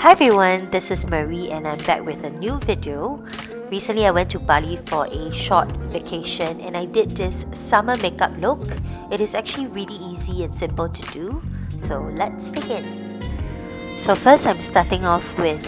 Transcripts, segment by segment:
Hi everyone, this is Marie and I'm back with a new video. Recently I went to Bali for a short vacation and I did this summer makeup look. It is actually really easy and simple to do, so let's begin. So first I'm starting off with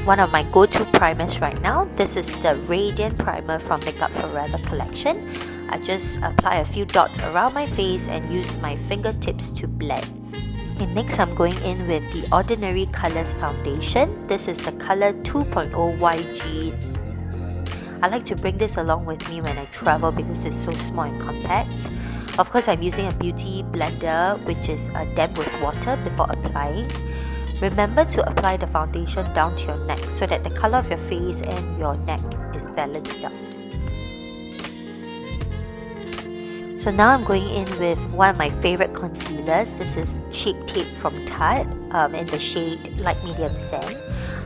one of my go-to primers right now. This is the Radiant Primer from Makeup Forever collection. I just apply a few dots around my face and use my fingertips to blend. And next I'm going in with the Ordinary Colors foundation. This is the color 2.0 YG. I like to bring this along with me when I travel because it's so small and compact. Of course I'm using a beauty blender which is damp with water before applying. Remember to apply the foundation down to your neck so that the color of your face and your neck is balanced out. So now I'm going in with one of my favorite concealers. This is Shape Tape from Tarte in the shade Light Medium Sand.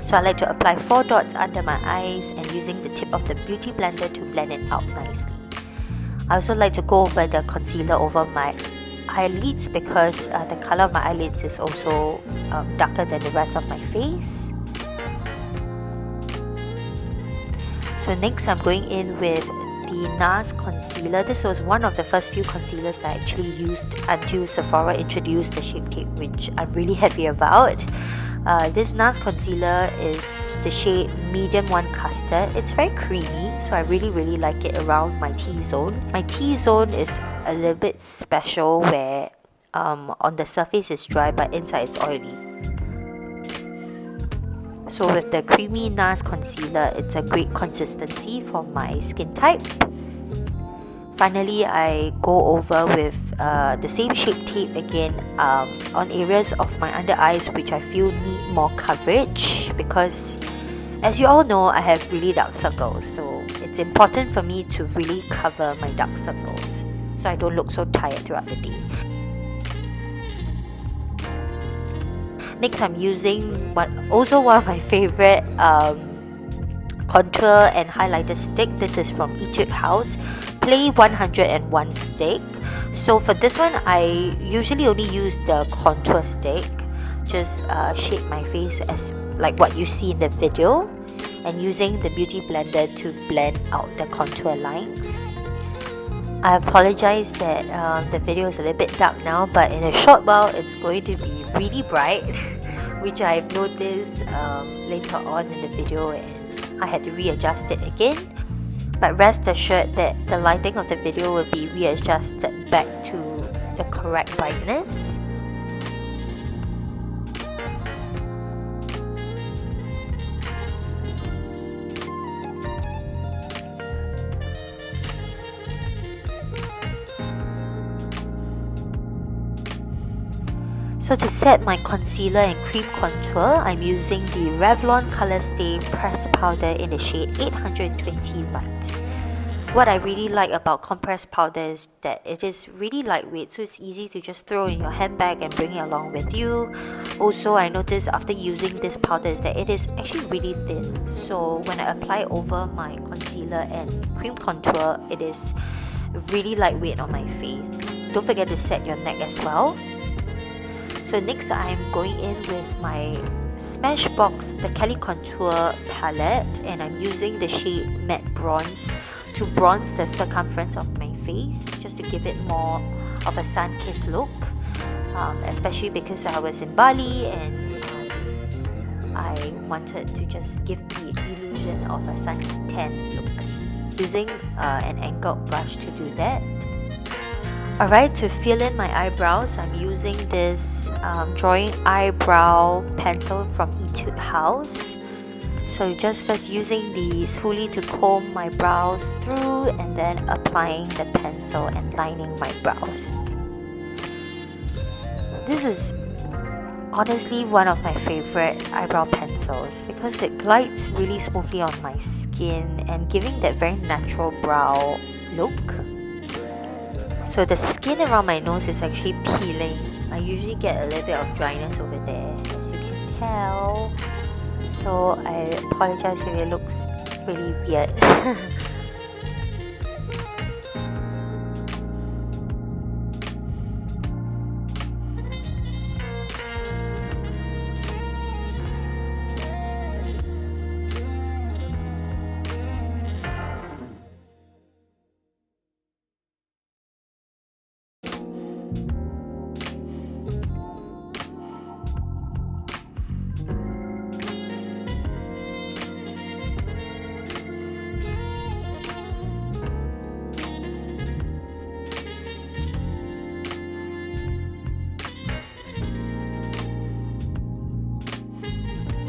So I like to apply 4 dots under my eyes and using the tip of the beauty blender to blend it out nicely. I also like to go over the concealer over my eyelids because the color of my eyelids is also darker than the rest of my face. So next I'm going in with the NARS concealer. This was one of the first few concealers that I actually used until Sephora introduced the Shape Tape, which I'm really happy about. This NARS concealer is the shade Medium 1 Custard. It's very creamy, so I really like it around my T-zone. My T-zone is a little bit special where on the surface it's dry but inside it's oily. So with the creamy NARS concealer, it's a great consistency for my skin type. Finally, I go over with the same Shape Tape again on areas of my under eyes which I feel need more coverage because as you all know, I have really dark circles, so it's important for me to really cover my dark circles so I don't look so tired throughout the day. Next, I'm using also one of my favorite contour and highlighter stick. This is from EtudeHouse, Play 101 stick. So for this one, I usually only use the contour stick. Just shape my face as like what you see in the video, and using the beauty blender to blend out the contour lines. I apologize that the video is a little bit dark now, but in a short while it's going to be really bright, which I've noticed later on in the video and I had to readjust it again. But rest assured that the lighting of the video will be readjusted back to the correct brightness. So to set my concealer and cream contour, I'm using the Revlon ColourStay pressed powder in the shade 820 Light. What I really like about compressed powder is that it is really lightweight, so it's easy to just throw in your handbag and bring it along with you. Also, I noticed after using this powder is that it is actually really thin, so when I apply over my concealer and cream contour, it is really lightweight on my face. Don't forget to set your neck as well. So next I'm going in with my Smashbox, the Cali Contour palette, and I'm using the shade Matte Bronze to bronze the circumference of my face, just to give it more of a sun-kissed look, especially because I was in Bali and I wanted to just give the illusion of a suntan look, using an angled brush to do that. Alright, to fill in my eyebrows, I'm using this drawing eyebrow pencil from EtudeHouse. So just first using the spoolie to comb my brows through and then applying the pencil and lining my brows. This is honestly one of my favorite eyebrow pencils because it glides really smoothly on my skin and giving that very natural brow look. So the skin around my nose is actually peeling. I usually get a little bit of dryness over there, as you can tell. So I apologize if it looks really weird.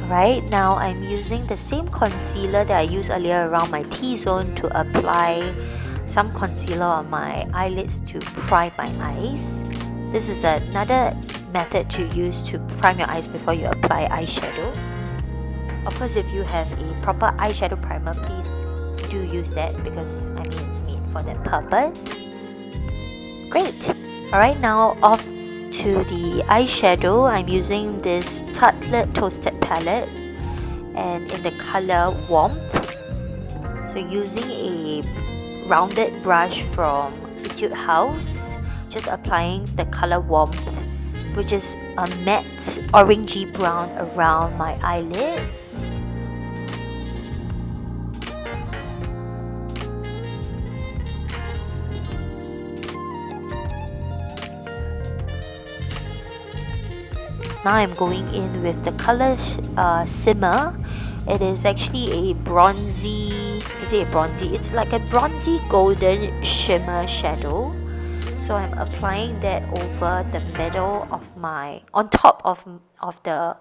Right now I'm using the same concealer that I used earlier around my T-zone to apply some concealer on my eyelids to prime my eyes. This is another method to use to prime your eyes before you apply eyeshadow. Of course, if you have a proper eyeshadow primer, please do use that because it's made for that purpose. Great! Alright, now off to the eyeshadow. I'm using this Tartelette Toasted palette and in the color Warmth. So using a rounded brush from EtudeHouse, just applying the color Warmth, which is a matte orangey brown around my eyelids. Now I'm going in with the color Simmer. It is actually a bronzy, it's like a bronzy golden shimmer shadow. So I'm applying that over the middle of on top of the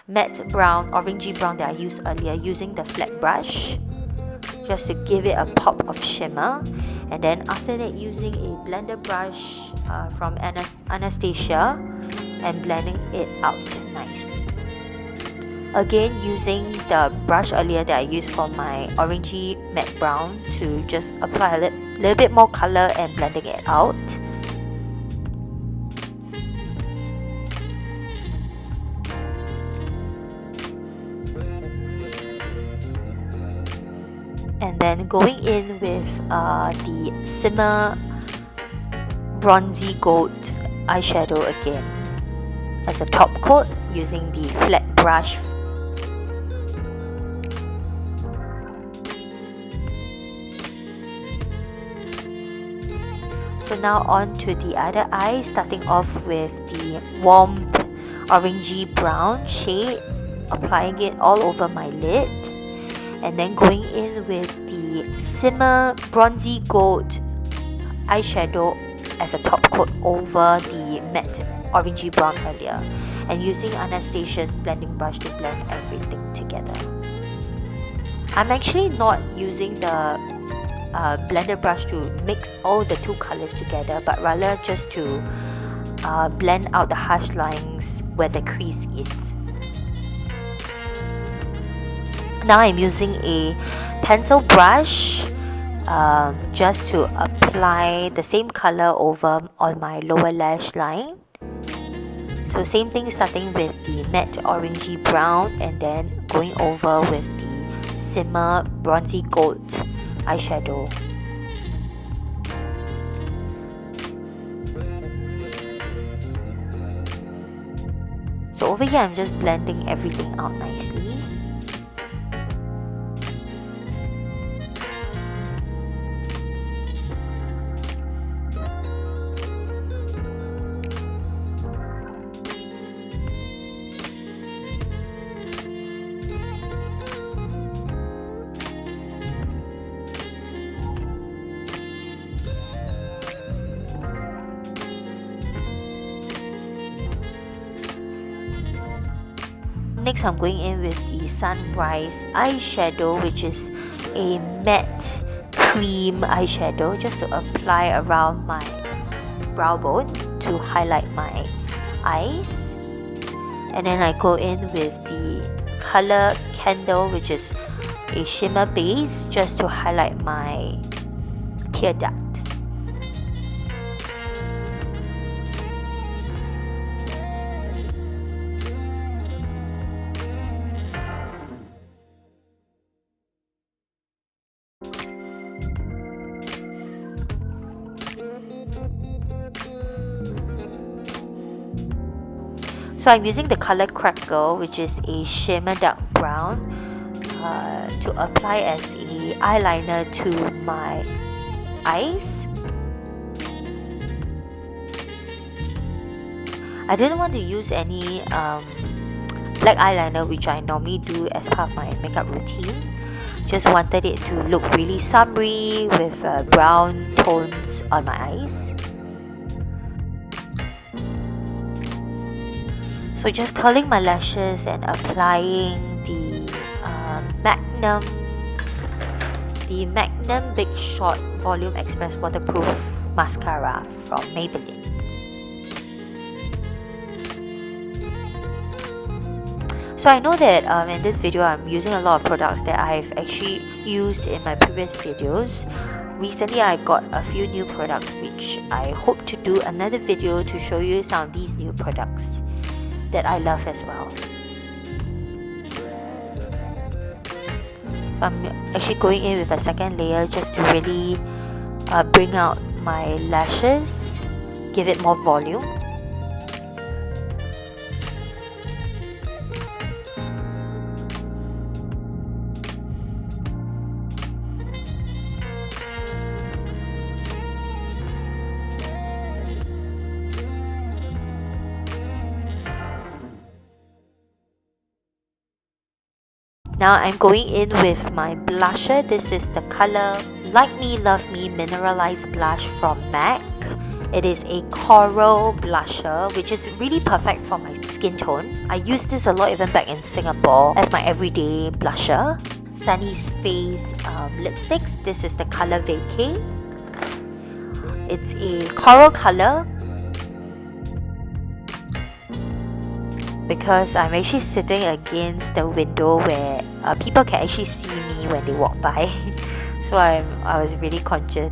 matte brown, orangey brown that I used earlier, using the flat brush, just to give it a pop of shimmer. And then after that, using a blender brush from Anastasia and blending it out nicely. Again, using the brush earlier that I used for my orangey matte brown to just apply a little bit more color and blending it out. And then going in with the Simmer Bronzy Gold eyeshadow again as a top coat using the flat brush. So now on to the other eye, starting off with the Warmth orangey brown shade, applying it all over my lid, and then going in with the Simmer Bronzy Gold eyeshadow as a top coat over the matte orangey brown earlier, and using Anastasia's blending brush to blend everything together. I'm actually not using the blender brush to mix all the two colors together, but rather just to blend out the harsh lines where the crease is. Now I'm using a pencil brush just to apply the same color over on my lower lash line. So same thing, starting with the matte orangey brown and then going over with the Simmer Bronzy Gold eyeshadow. So over here I'm just blending everything out nicely. Next, I'm going in with the Sunrise eyeshadow, which is a matte cream eyeshadow, just to apply around my brow bone to highlight my eyes. And then I go in with the color Candle, which is a shimmer base, just to highlight my tear duct. So I'm using the color Crackle, which is a shimmer dark brown, to apply as a eyeliner to my eyes. I didn't want to use any black eyeliner, which I normally do as part of my makeup routine. Just wanted it to look really summery with brown tones on my eyes. So just curling my lashes and applying the Magnum Big Shot Volume Express Waterproof Mascara from Maybelline. So I know that in this video I'm using a lot of products that I've actually used in my previous videos. Recently I got a few new products which I hope to do another video to show you some of these new products that I love as well. So I'm actually going in with a second layer just to really bring out my lashes, give it more volume. Now I'm going in with my blusher. This is the color Like Me Love Me Mineralized Blush from MAC. It is a coral blusher which is really perfect for my skin tone. I use this a lot even back in Singapore as my everyday blusher. SunniesFace lipsticks. This is the color Vacay. It's a coral color. Because I'm actually sitting against the window where people can actually see me when they walk by. So I was really conscious.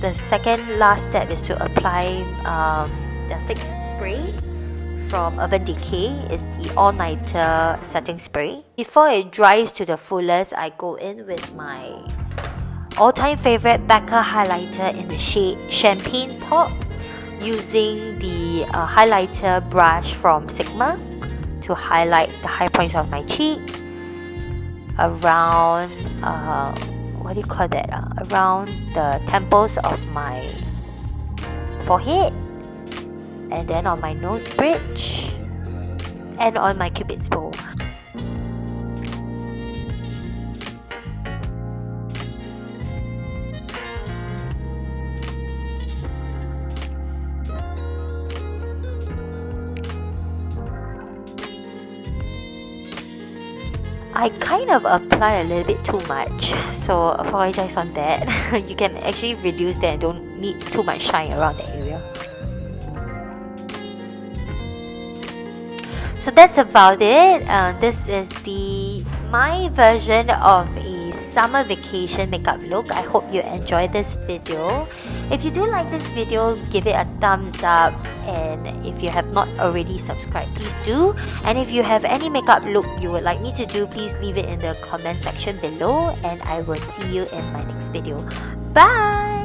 The second last step is to apply the fix spray from Urban Decay. It's the all-nighter setting spray. Before it dries to the fullest, I go in with my all-time favorite BECCA highlighter in the shade Champagne Pop, using the highlighter brush from Sigma to highlight the high points of my cheek, around around the temples of my forehead, and then on my nose bridge, and on my cupid's bow. I kind of apply a little bit too much, so apologize on that. You can actually reduce that and don't need too much shine around the area. So that's about it. This is my version of a summer vacation makeup look. I hope you enjoyed this video. If you do like this video, give it a thumbs up, and if you have not already subscribed, please do. And if you have any makeup look you would like me to do, please leave it in the comment section below, and I will see you in my next video. Bye!